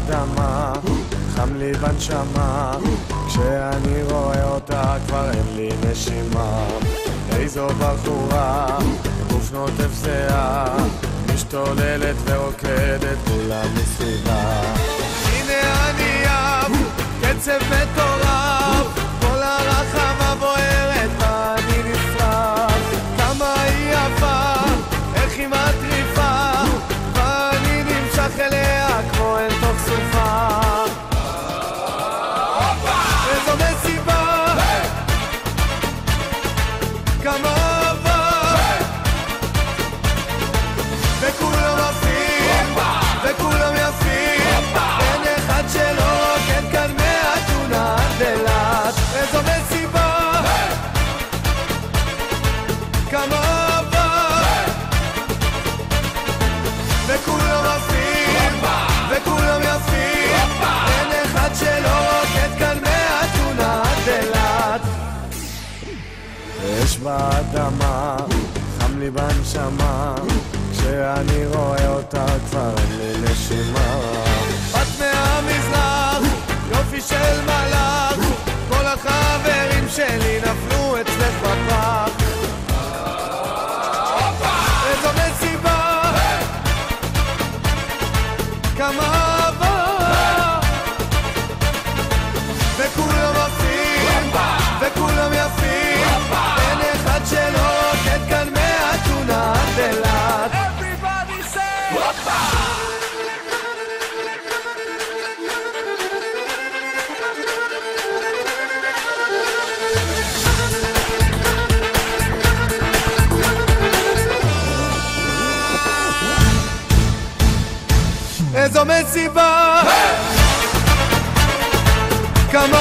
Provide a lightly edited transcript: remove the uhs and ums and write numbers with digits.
באדמה, חם לי בנשמה, כשאני רואה אותה כבר אין לי נשימה. איזו בחורה, גוף נוטף זהה, משתוללת ורוקדת כולה מסביבה. הנה אני אב, קצב מטורף, כל הרחבה בוערת ואני נשרף. כמה היא יפה, איך היא מטריפה, ואני נמשך אליה כמו אל תוך סופה. איזו מסיבה, כמה אהבה, וכולם עפים, וכולם יפים, אין אחד שלא כן כאן מאתונה עד אילת. איזו מסיבה, כמה אהבה, וכולם עפים, וכולם יפים, אין אחד שלא כן כאן מאתונה עד אילת. אש באדמה, חם לי בנשמה, כשאני רואה אותה כבר אין לי נשימה. בת מהמזרח, יופי של מלאך, כל החברים שלי נפלו אצלך בפח. איזו מסיבה, כמה אהבה, וכולם עפים, וכולם יפים, אין אחד שלא קט כאן מאתונה עד אילת. Everybody say איזו מסיבה, כמה